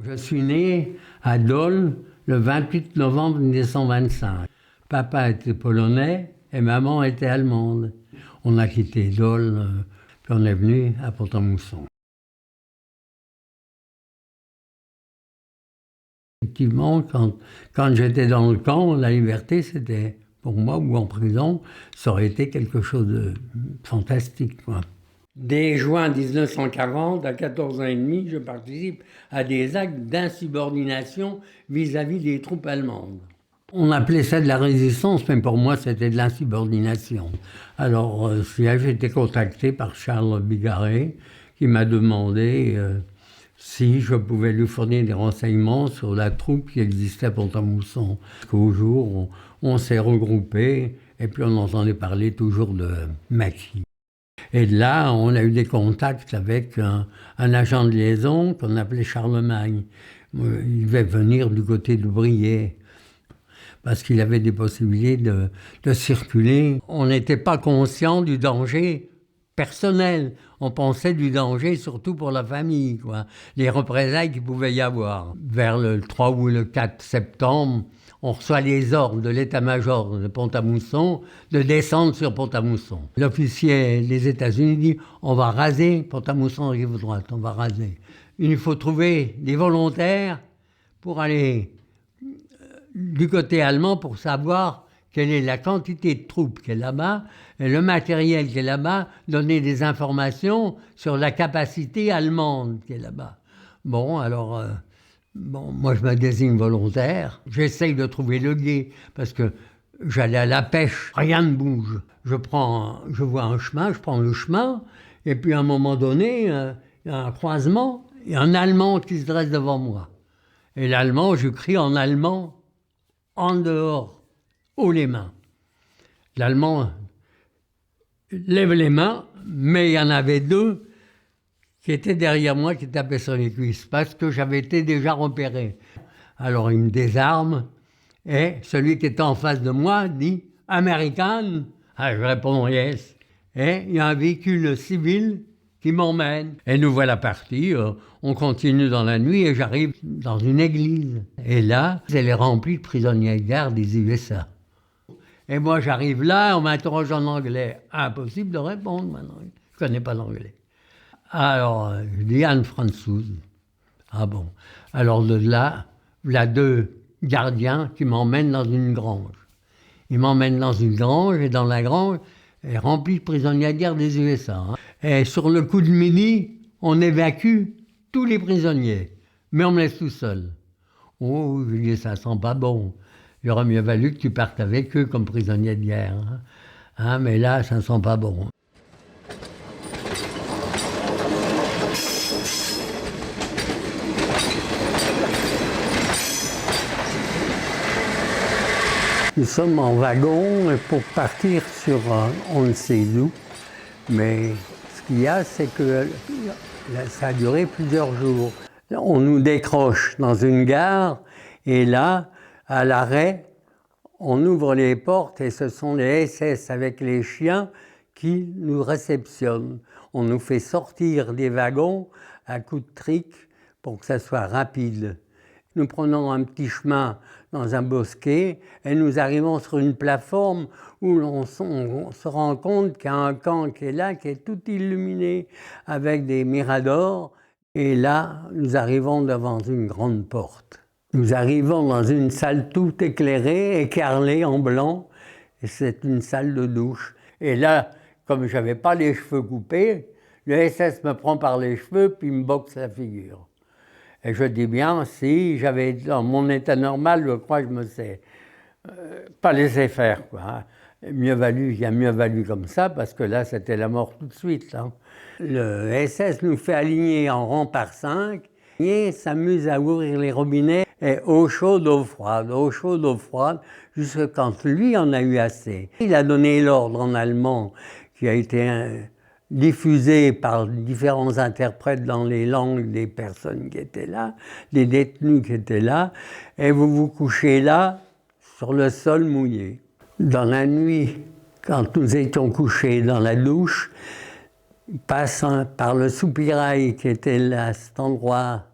Je suis né à Dole le 28 novembre 1925. Papa était polonais et maman était allemande. On a quitté Dole, puis on est venu à Pont-à-Mousson. Effectivement, quand j'étais dans le camp, la liberté, c'était, pour moi, ou en prison, ça aurait été quelque chose de fantastique, quoi. Dès juin 1940, à 14 ans et demi, je participe à des actes d'insubordination vis-à-vis des troupes allemandes. On appelait ça de la résistance, mais pour moi, c'était de l'insubordination. Alors, j'ai été contacté par Charles Bigarré, qui m'a demandé si je pouvais lui fournir des renseignements sur la troupe qui existait à Pont-à-Mousson. Qu'au jour, on s'est regroupés, et puis on entendait parler toujours de Maquis. Et là, on a eu des contacts avec un agent de liaison qu'on appelait Charlemagne. Il devait venir du côté de Briey, parce qu'il avait des possibilités de circuler. On n'était pas conscient du danger personnel. On pensait du danger surtout pour la famille, quoi. Les représailles qu'il pouvait y avoir. Vers le 3 ou le 4 septembre, on reçoit les ordres de l'état-major de Pont-à-Mousson de descendre sur Pont-à-Mousson. L'officier des États-Unis dit « On va raser Pont-à-Mousson rive droite, on va raser. Il faut trouver des volontaires pour aller du côté allemand pour savoir quelle est la quantité de troupes qu'il y a là-bas et le matériel qui est là-bas, donner des informations sur la capacité allemande qui est là-bas. » Bon, alors... moi, je me désigne volontaire. J'essaye de trouver le gué parce que j'allais à la pêche, rien ne bouge. Je vois un chemin, je prends le chemin, et puis à un moment donné, il y a un croisement, il y a un Allemand qui se dresse devant moi. Et l'Allemand, je crie en allemand, en dehors, haut les mains. L'Allemand lève les mains, mais il y en avait deux qui était derrière moi, qui tapait sur les cuisses, parce que j'avais été déjà repéré. Alors il me désarme, et celui qui était en face de moi dit « American ?» Ah, je réponds « Yes ». Et il y a un véhicule civil qui m'emmène. Et nous voilà partis, on continue dans la nuit, et j'arrive dans une église. Et là, elle est remplie de prisonniers de guerre des USA. Et moi j'arrive là, on m'interroge en anglais. Impossible de répondre maintenant, je ne connais pas l'anglais. Alors, je dis Anne Françoise. Ah bon. Alors de là, il y a deux gardiens qui m'emmènent dans une grange. Ils m'emmènent dans une grange, et dans la grange est remplie de prisonniers de guerre des USA. Hein. Et sur le coup de midi, on évacue tous les prisonniers, mais on me laisse tout seul. Oh, je dis, ça sent pas bon. Il aurait mieux valu que tu partes avec eux comme prisonnier de guerre. Hein, mais là, ça sent pas bon. Nous sommes en wagon pour partir sur on ne sait où, mais ce qu'il y a, c'est que ça a duré plusieurs jours. On nous décroche dans une gare, et là, à l'arrêt, on ouvre les portes et ce sont les SS avec les chiens qui nous réceptionnent. On nous fait sortir des wagons à coups de trique pour que ça soit rapide. Nous prenons un petit chemin dans un bosquet et nous arrivons sur une plateforme où on se rend compte qu'il y a un camp qui est là, qui est tout illuminé avec des miradors. Et là, nous arrivons devant une grande porte. Nous arrivons dans une salle tout éclairée, écarlée en blanc, et c'est une salle de douche. Et là, comme je n'avais pas les cheveux coupés, le SS me prend par les cheveux puis me boxe la figure. Et je dis bien, si j'avais dans mon état normal, je crois que je me sais pas laisser faire, quoi. Il a mieux valu comme ça, parce que là, c'était la mort tout de suite. Hein. Le SS nous fait aligner en rang par 5, et s'amuse à ouvrir les robinets, et eau chaude, eau froide, jusqu'à quand lui en a eu assez. Il a donné l'ordre en allemand, qui a été diffusé par différents interprètes dans les langues des personnes qui étaient là, des détenus qui étaient là, et vous vous couchez là, sur le sol mouillé. Dans la nuit, quand nous étions couchés dans la douche, passant par le soupirail qui était là, à cet endroit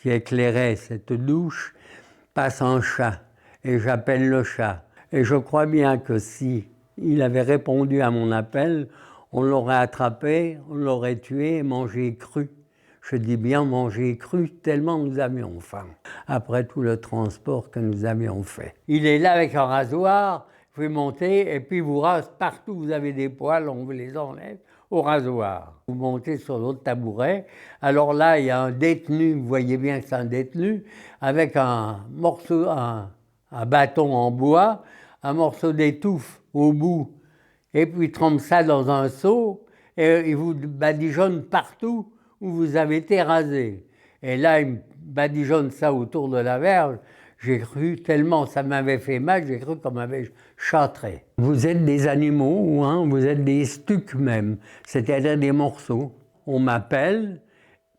qui éclairait cette douche passe un chat, et j'appelle le chat. Et je crois bien que si il avait répondu à mon appel, on l'aurait attrapé, on l'aurait tué et mangé cru. Je dis bien manger cru, tellement nous avions faim, après tout le transport que nous avions fait. Il est là avec un rasoir, vous pouvez monter, et puis vous rase partout, vous avez des poils, on vous les enlève au rasoir. Vous montez sur l'autre tabouret, alors là, il y a un détenu, vous voyez bien que c'est un détenu, avec un morceau, un bâton en bois, un morceau d'étouffe au bout, et puis il trempe ça dans un seau, et il vous badigeonne partout où vous avez été rasé. Et là, il me badigeonne ça autour de la verge. J'ai cru, tellement ça m'avait fait mal, j'ai cru qu'on m'avait châtré. Vous êtes des animaux, hein, vous êtes des stucs même, c'est-à-dire des morceaux. On m'appelle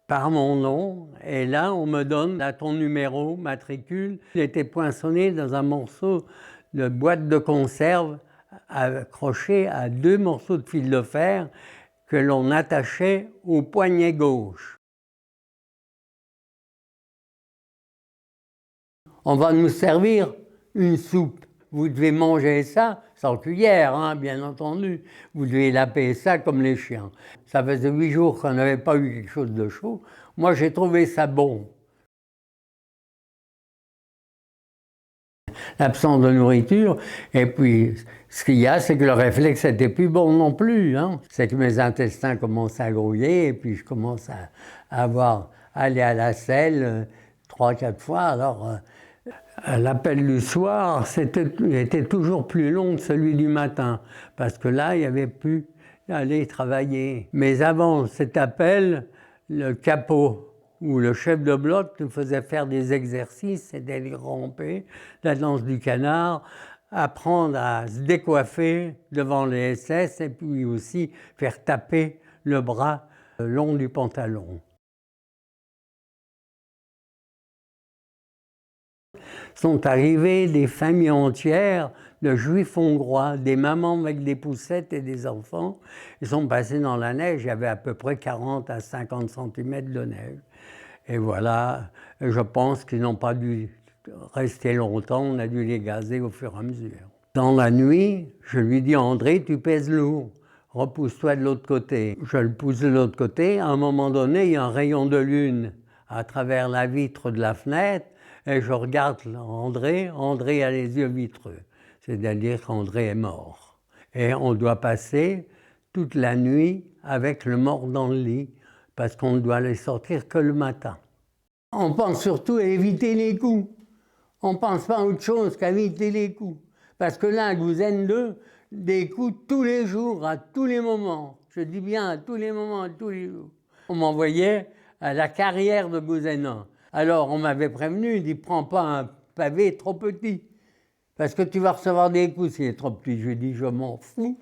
par mon nom, et là, on me donne là, ton numéro, matricule. Il était poinçonné dans un morceau de boîte de conserve accroché à 2 morceaux de fil de fer que l'on attachait au poignet gauche. On va nous servir une soupe. Vous devez manger ça sans cuillère, hein, bien entendu. Vous devez laper ça comme les chiens. Ça faisait 8 jours qu'on n'avait pas eu quelque chose de chaud. Moi, j'ai trouvé ça bon. L'absence de nourriture, et puis ce qu'il y a, c'est que le réflexe n'était plus bon non plus. Hein. C'est que mes intestins commencent à grouiller, et puis je commence à aller à la selle 3-4 fois. Alors, l'appel du soir était toujours plus long que celui du matin, parce que là, il n'y avait plus à aller travailler. Mais avant cet appel, le capot où le chef de bloc nous faisait faire des exercices, c'était les ramper, la danse du canard, apprendre à se décoiffer devant les SS et puis aussi faire taper le bras le long du pantalon. Sont arrivées des familles entières de juifs hongrois, des mamans avec des poussettes et des enfants. Ils sont passés dans la neige, il y avait à peu près 40 à 50 cm de neige. Et voilà, je pense qu'ils n'ont pas dû rester longtemps, on a dû les gazer au fur et à mesure. Dans la nuit, je lui dis « André, tu pèses lourd, repousse-toi de l'autre côté ». Je le pousse de l'autre côté, à un moment donné, il y a un rayon de lune à travers la vitre de la fenêtre, et je regarde André, André a les yeux vitreux, c'est-à-dire qu'André est mort. Et on doit passer toute la nuit avec le mort dans le lit, parce qu'on ne doit les sortir que le matin. On pense surtout à éviter les coups. On ne pense pas à autre chose qu'à éviter les coups. Parce que là, à Gouzen 2, des coups tous les jours, à tous les moments. Je dis bien à tous les moments, à tous les jours. On m'envoyait à la carrière de Gouzen 1. Alors on m'avait prévenu, il dit « Prends pas un pavé trop petit, parce que tu vas recevoir des coups s'il est trop petit ». Je lui ai dit « Je m'en fous,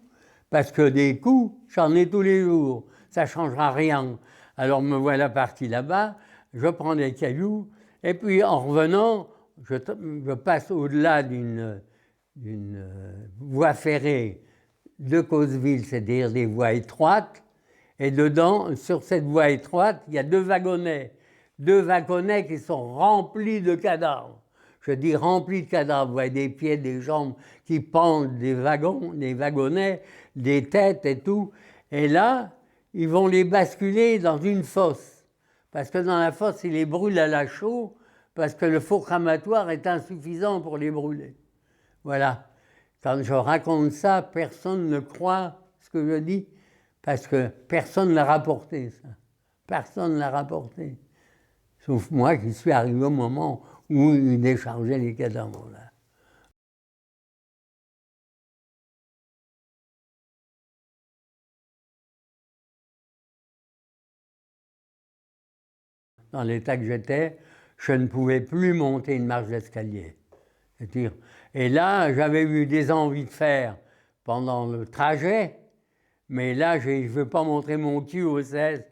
parce que des coups, j'en ai tous les jours, ça ne changera rien ». Alors me voilà parti là-bas, je prends des cailloux, et puis en revenant, je passe au-delà d'une voie ferrée de Causeville, c'est-à-dire des voies étroites, et dedans, sur cette voie étroite, il y a 2 wagonnets qui sont remplis de cadavres. Je dis remplis de cadavres, vous voyez des pieds, des jambes qui pendent des wagons, des wagonnets, des têtes et tout. Et là, ils vont les basculer dans une fosse. Parce que dans la fosse, ils les brûlent à la chaux, parce que le four cramatoire est insuffisant pour les brûler. Voilà. Quand je raconte ça, personne ne croit ce que je dis, parce que personne ne l'a rapporté, ça. Personne ne l'a rapporté. Sauf moi qui suis arrivé au moment où ils déchargeaient les cadavres, là. Dans l'état que j'étais, je ne pouvais plus monter une marche d'escalier. Et là, j'avais eu des envies de faire pendant le trajet, mais là, je ne veux pas montrer mon cul aux 16,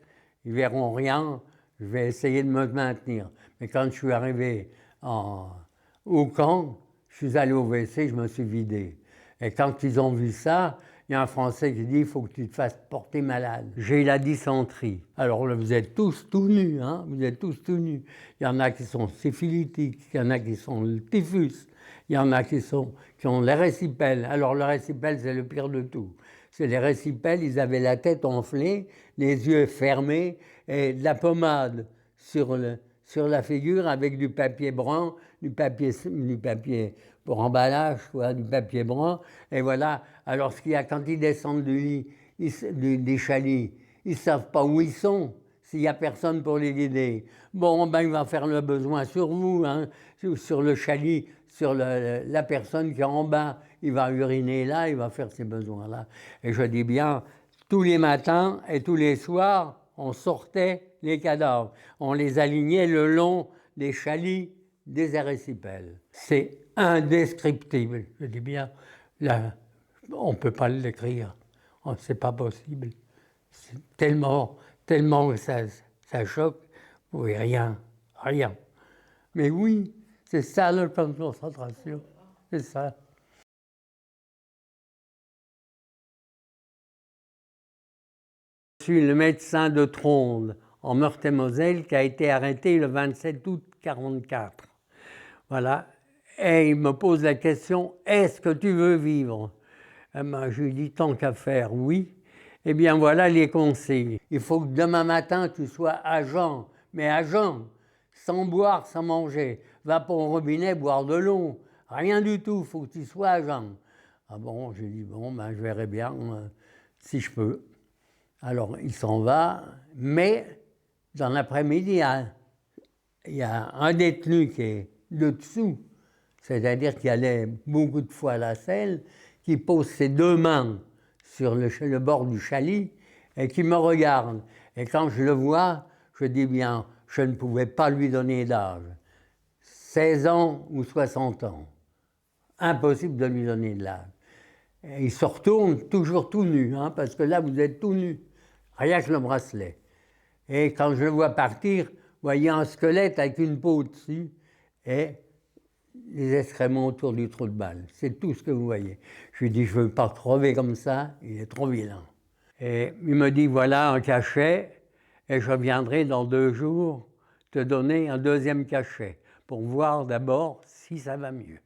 ils verront rien, je vais essayer de me maintenir. Mais quand je suis arrivé au camp, je suis allé au WC, je me suis vidé. Et quand ils ont vu ça, il y a un Français qui dit, il faut que tu te fasses porter malade. J'ai la dysenterie. Alors là, vous êtes tous tout nus, hein, vous êtes tous tout nus. Il y en a qui sont syphilitiques, il y en a qui sont le typhus, il y en a qui ont les récipelles. Alors le récipelle, c'est le pire de tout. C'est les récipelles, ils avaient la tête enflée, les yeux fermés et de la pommade sur la figure avec du papier brun, du papier pour emballage, quoi, du papier brun. Et voilà. Alors ce qu'il y a, quand ils descendent du lit, des chalets, ils ne savent pas où ils sont, s'il n'y a personne pour les guider. Bon, ben il va faire le besoin sur vous, hein, sur le chalet, sur la personne qui est en bas. Il va uriner là, il va faire ses besoins là. Et je dis bien, tous les matins et tous les soirs, on sortait les cadavres. On les alignait le long des chalets des érésipèles. C'est indescriptible. Je dis bien, là, on ne peut pas le décrire. C'est pas possible. C'est tellement que ça choque. Vous voyez rien. Mais oui, c'est ça le camp de concentration. C'est ça. Je suis le médecin de Tronde, en Meurthe-et-Moselle, qui a été arrêté le 27 août 1944. Voilà. Et il me pose la question, est-ce que tu veux vivre? Eh ben, je lui dis, tant qu'à faire, oui. Eh bien, voilà les consignes. Il faut que demain matin, tu sois à jeun, mais à jeun, sans boire, sans manger. Va pas au robinet boire de l'eau. Rien du tout, il faut que tu sois à jeun. Ah bon, j'ai dit, bon, ben, je verrai bien si je peux. Alors, il s'en va, mais dans l'après-midi, il y a un détenu qui est de dessous, c'est-à-dire qui allait beaucoup de fois à la selle, qui pose ses deux mains sur le bord du chalet et qui me regarde. Et quand je le vois, je dis bien, je ne pouvais pas lui donner d'âge. 16 ans ou 60 ans. Impossible de lui donner de l'âge. Et il se retourne toujours tout nu, hein, parce que là, vous êtes tout nu. Rien que le bracelet. Et quand je le vois partir, vous voyez un squelette avec une peau dessus et les excréments autour du trou de balle. C'est tout ce que vous voyez. Je lui dis, je ne veux pas crever comme ça, il est trop vilain. Et il me dit, voilà un cachet, et je reviendrai dans 2 jours te donner un deuxième cachet, pour voir d'abord si ça va mieux.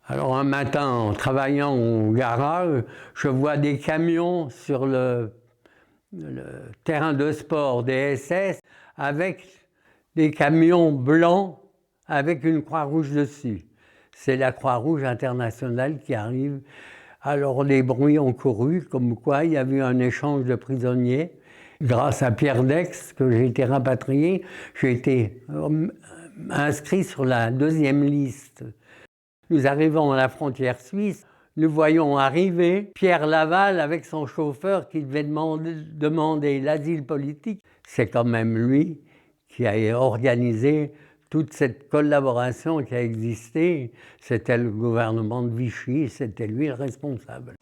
Alors un matin, en travaillant au garage, je vois des camions sur le terrain de sport des SS avec des camions blancs avec une Croix-Rouge dessus. C'est la Croix-Rouge internationale qui arrive. Alors les bruits ont couru, comme quoi il y avait eu un échange de prisonniers. Grâce à Pierre Dex, que j'ai été rapatrié, j'ai été inscrit sur la 2e liste. Nous arrivons à la frontière suisse, nous voyons arriver Pierre Laval avec son chauffeur qui devait demander l'asile politique. C'est quand même lui qui a organisé toute cette collaboration qui a existé. C'était le gouvernement de Vichy, c'était lui le responsable.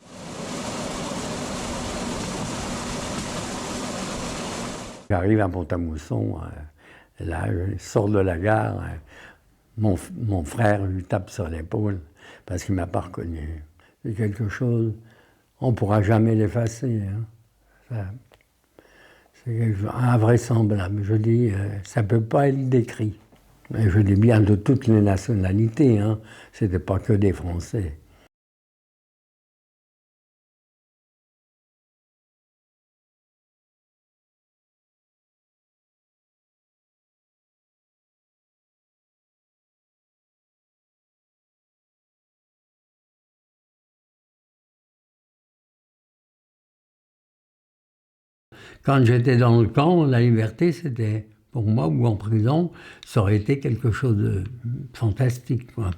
J'arrive à Pont-à-Mousson, là, je sors de la gare, mon frère lui tape sur l'épaule parce qu'il ne m'a pas reconnu. C'est quelque chose, on ne pourra jamais l'effacer. Hein. C'est invraisemblable. Je dis, ça ne peut pas être décrit. Et je dis bien de toutes les nationalités, hein. Ce n'était pas que des Français. Quand j'étais dans le camp, la liberté, c'était, pour moi, ou en prison, ça aurait été quelque chose de fantastique, quoi.